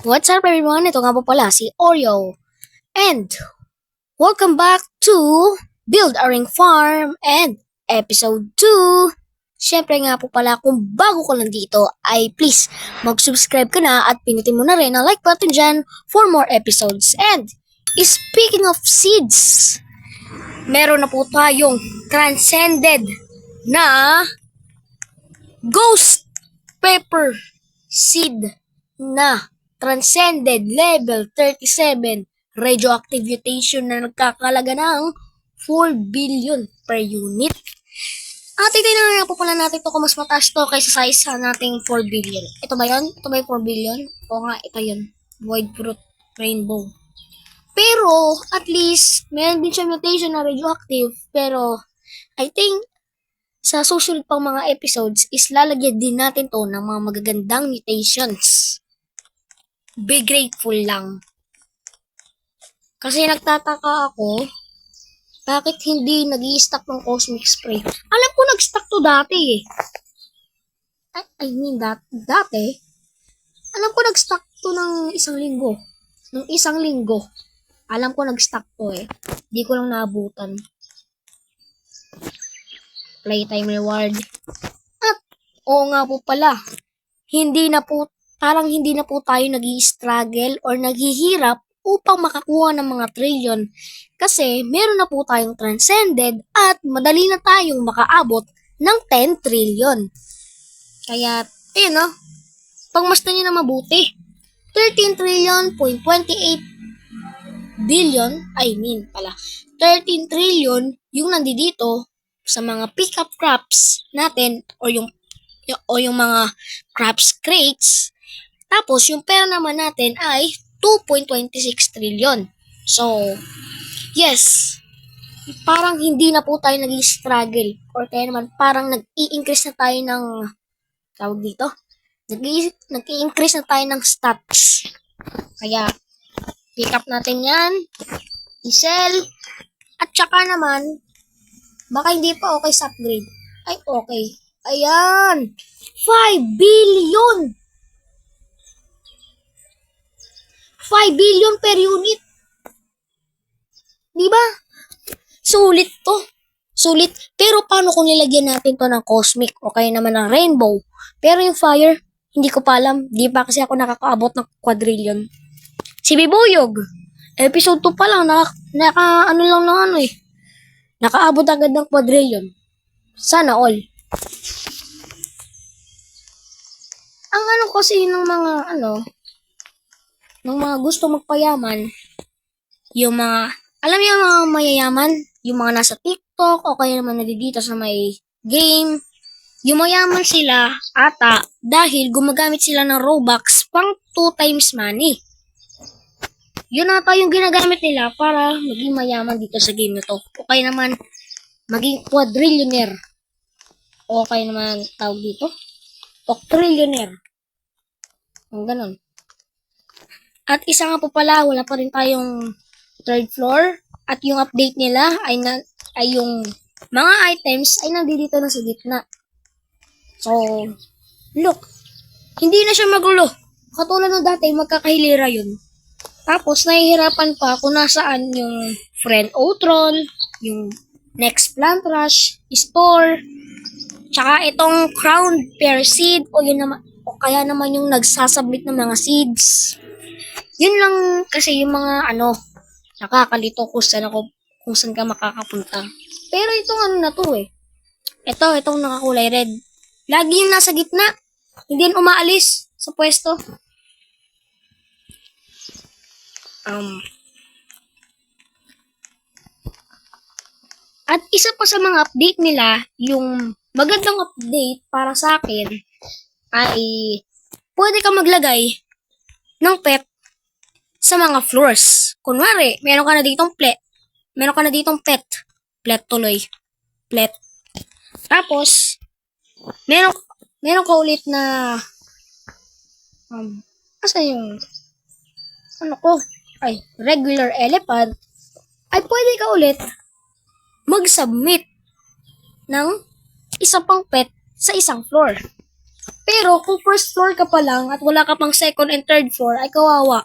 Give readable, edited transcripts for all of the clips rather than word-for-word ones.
What's up everyone? Ito nga po pala si Oreo. And welcome back to Build a Ring Farm and Episode 2. Siyempre nga po pala kung bago ka lang dito ay please mag-subscribe ka na at pinutin mo na rin ang like button dyan for more episodes. And speaking of seeds, meron na po tayong transcended na ghost pepper seed na transcended level 37 radioactive mutation na nagkakalaga ng 4 billion per unit. At titignan na po pala natin ito kung mas mataas to kaysa sa isa nating 4 billion. Ito ba yun? Ito ba yung 4 billion? O nga, ito yun. Void fruit rainbow. Pero, at least, meron din siya mutation na radioactive. Pero, I think, sa susunod pang mga episodes is lalagyan din natin to ng mga magagandang mutations. Be grateful lang. Kasi nagtataka ako, bakit hindi nag-i-stock ng Cosmic Spray? Alam ko nag-stock to dati eh. Dati. Alam ko nag-stock to ng isang linggo. Nung isang linggo. Alam ko nag-stock to eh. Di ko lang naabutan. Playtime reward. At, oo nga po pala, parang hindi na po tayo nag-i-struggle or naghihirap upang makakuha ng mga trillion kasi meron na po tayong transcended at madali na tayong makaabot ng 10 trillion. Kaya, ayun pagmasdan nyo na mabuti. 13 trillion, 13 trillion yung nandito sa mga pick-up crops natin o yung mga crops crates. Tapos, yung pera naman natin ay 2.26 trillion. So, yes, parang hindi na po tayo nag-i-struggle or kaya naman parang nag-i-increase na tayo ng nag-i-increase na tayo ng stats. Kaya, pick up natin yan, i-sell, at saka naman, baka hindi pa okay sa upgrade. Ay, okay. Ayan! 5 billion! 5 billion per unit. Diba? Sulit to. Sulit. Pero paano kung nilagyan natin to ng cosmic o kaya naman ng rainbow? Pero yung fire, hindi ko pa alam. Di pa kasi ako nakakaabot ng quadrillion. Si Bibuyog, episode 2 pa lang, nakaabot agad ng quadrillion. Sana all. Ang kasi ng mga ng mga gusto magpayaman, yung mga, alam niyo yung mga mayayaman, yung mga nasa TikTok o kaya naman nandito sa may game, yung mayaman sila ata dahil gumagamit sila ng Robux pang 2 times money. Yun ata yung ginagamit nila para maging mayaman dito sa game na to. O kaya naman maging quadrillionaire. O kaya naman tawag dito, octrillionaire. Ang ganon. At isa nga po pala, wala pa rin tayong third floor. At yung update nila ay yung mga items ay nandito na sa gitna. So, look. Hindi na siya magulo. Katulad ng dati, magkakahilira yun. Tapos, nahihirapan pa kung nasaan yung Friend Outron, yung Next Plant Rush, Store, tsaka itong Crown Pear Seed, o kaya naman yung nagsasubmit ng mga seeds. Yun lang kasi yung mga nakakalito kung saan ka makakapunta. Pero itong na to eh. Itong nakakulay red. Lagi yung nasa gitna. Hindi yan umaalis sa pwesto. At isa pa sa mga update nila, yung magandang update para sa akin ay pwede ka maglagay ng pet sa mga floors. Kunwari, meron ka na ditong pet. Pet tuloy. Pet. Tapos, meron ka ulit na regular elephant, ay pwede ka ulit mag-submit ng isa pang pet sa isang floor. Pero kung first floor ka pa lang at wala ka pang second and third floor, ay kawawa.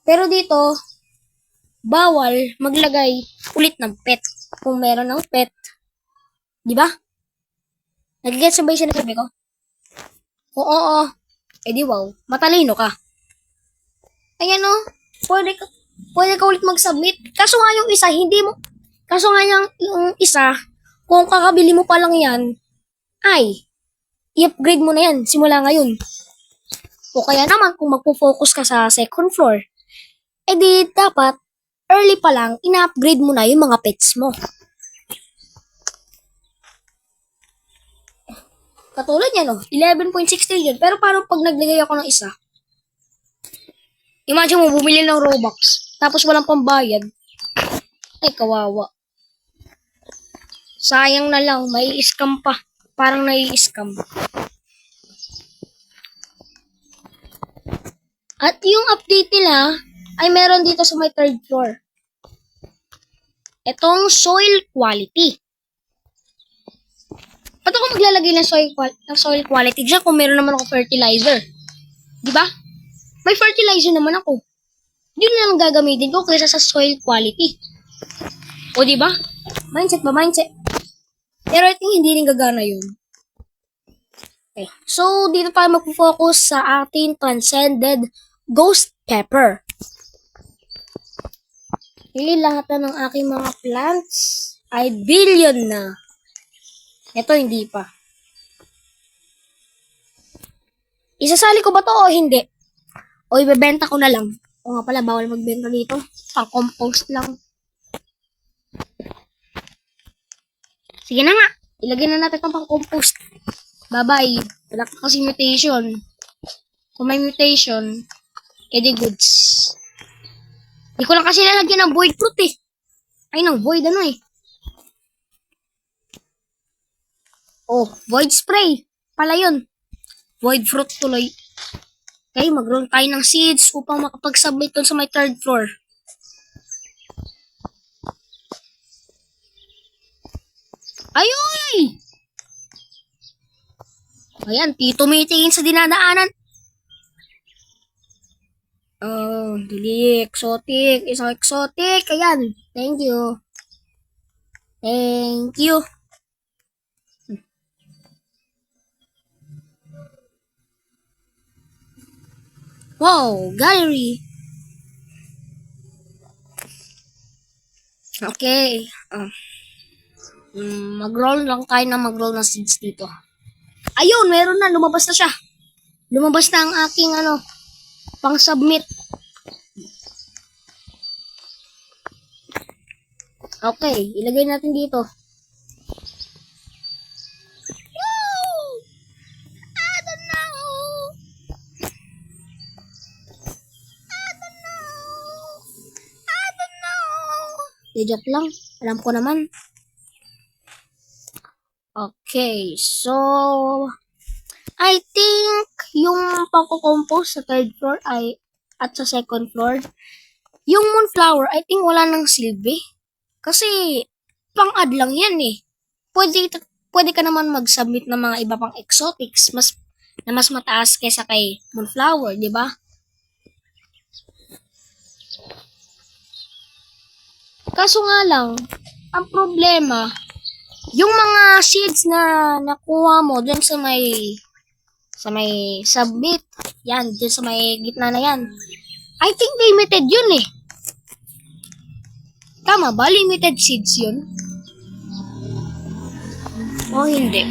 Pero dito, bawal maglagay ulit ng pet. Kung meron ng pet, di ba? Nagigets ba yung sinasabi ko? Kung oo, edi wow, matalino ka. Ayan o, pwede ka ulit mag-submit. Kaso nga yung isa, kaso nga yung isa, kung kakabili mo pa lang yan, ay, i-upgrade mo na yan, simula ngayon. O kaya naman, kung magpo-focus ka sa second floor, edi dapat, early pa lang, ina-upgrade mo na yung mga pets mo. Katulad yan, 11.6 trillion. Pero parang pag naglagay ako ng isa, imagine mo, bumili ng Robux, tapos walang pambayad, ay kawawa. Sayang na lang, may scam pa. Parang nai-scam. At yung update nila, ay meron dito sa may third floor. Itong soil quality. Ba't ako maglalagay ng soil quality dyan kung meron naman ako fertilizer? Diba? May fertilizer naman ako. Yun lang gagamitin ko kaysa sa soil quality. O diba? Mindset ba? Mindset. Pero I think hindi rin gagana yun. Okay. So, dito tayo mag-focus sa ating transcended ghost pepper. Hindi lahat na ng aking mga plants ay billion na. Ito hindi pa. Isasali ko ba to o hindi? O ibebenta ko na lang? O nga pala, bawal magbenta dito. Pang-compost lang. Sige na nga. Ilagay na natin itong pang-compost. Bye-bye. Wala ka kasi mutation. Kung may mutation, edi goods. Hindi ko lang kasi lalagyan ng void fruit eh. Ay, ng void ano eh. Oh, void spray. Pala yun. Void fruit tuloy. Okay, mag-roll tayo ng seeds upang makapag-submit dun sa my third floor. Ayoy! Ayan, tito tumitingin sa dinadaanan. Oh, dili, exotic. Isang exotic. Ayan, thank you. Thank you. Wow, gallery. Okay. Mag-roll lang tayo na mag-roll ng seeds dito. Ayun, meron na. Lumabas na siya. Lumabas na ang aking pang-submit. Okay, ilagay natin dito. I don't know. Joke lang. Alam ko naman. Okay, so I think yung pangko-compose sa third floor ay at sa second floor, yung moonflower, I think wala nang silbi. Kasi pang-add lang yan eh. Pwede ka naman mag-submit ng mga iba pang exotics na mas mataas kaysa kay moonflower, di ba? Kaso nga lang, ang problema, yung mga seeds na nakuha mo dun sa may submit, yan, dun sa may gitna na yan, I think limited yun eh. Tama ba? Limited seeds yun? O hindi?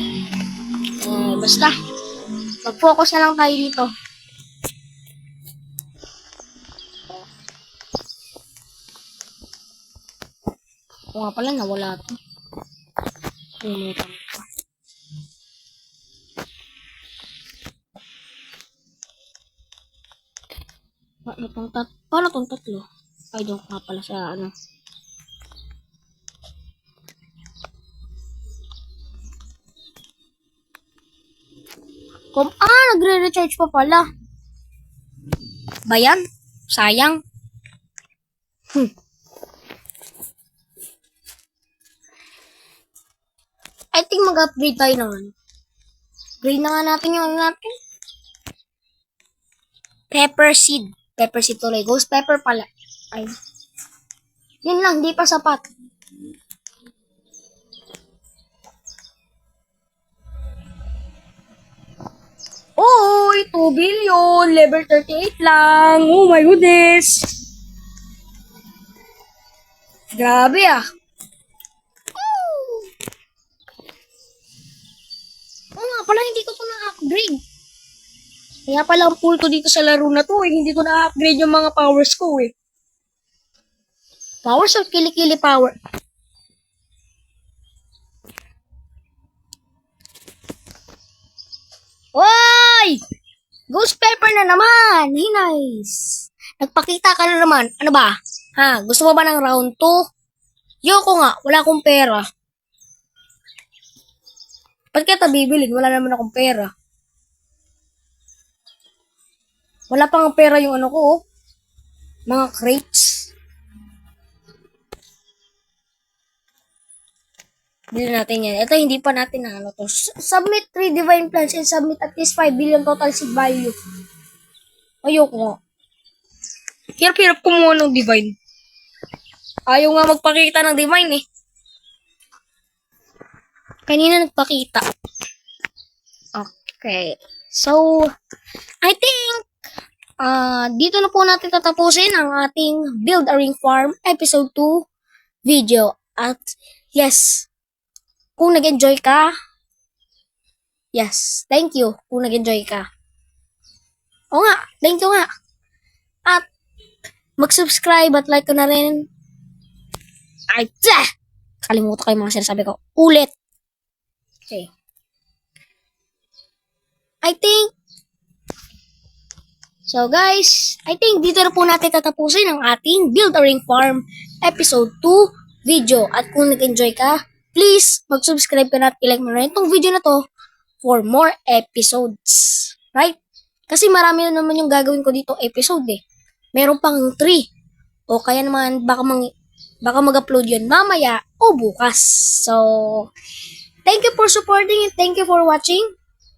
Basta, mag-focus na lang tayo dito. O nga pala, nawala to. Limitan ko. Paano tong tatlo? Ay, doon nga pala sa nagre-recharge pa pala. Bayan? Sayang. I think mag-upgrade tayo naman. Grade na nga natin yung ano natin. Pepper seed. Pepper seed tuloy. Ghost pepper pala. Ay. Yun lang, di pa sapat. Oy, 2 billion. Level 38 lang. Oh my goodness. Grabe ah. Oo nga pala, hindi ko to na-upgrade. Kaya pala ang pull ko dito sa laro na to eh. Hindi ko na-upgrade yung mga powers ko eh. Powers or kilikili power? Oy! Ghost pepper na naman! Hey, nice! Nagpakita ka na naman. Ano ba? Ha? Gusto mo ba ng round 2? Yoko nga, wala akong pera. Ba't kita bibilin? Wala naman akong pera. Wala pang pera yung ano ko, oh. Mga crates. Bilhin natin yan. Ito hindi pa natin na ano to. Submit 3 divine plans and submit at least 5 billion total seed value. Ayoko nga. Hirap-hirap kumuha ng divine. Ayaw nga magpakita ng divine eh. Kanina nagpakita. Okay. So, I think dito na po natin tatapusin ang ating Build a Ring Farm Episode 2 video. At yes, kung nag-enjoy ka, yes, thank you kung nag-enjoy ka. O nga, thank you nga. At mag-subscribe at like ko na rin. Ay, kalimutan ko yung mga sinasabi ko. Ulit. Okay. So guys, I think dito na po natin tatapusin ang ating Build a Ring Farm Episode 2 video. At kung nag-enjoy ka, please mag-subscribe ka na at i-like mo na rin itong video na to for more episodes. Right? Kasi marami na naman yung gagawin ko dito episode eh. Meron pang 3. O kaya naman baka mag-upload yun mamaya o bukas. So, thank you for supporting and thank you for watching.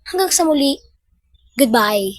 Hanggang sa muli. Goodbye.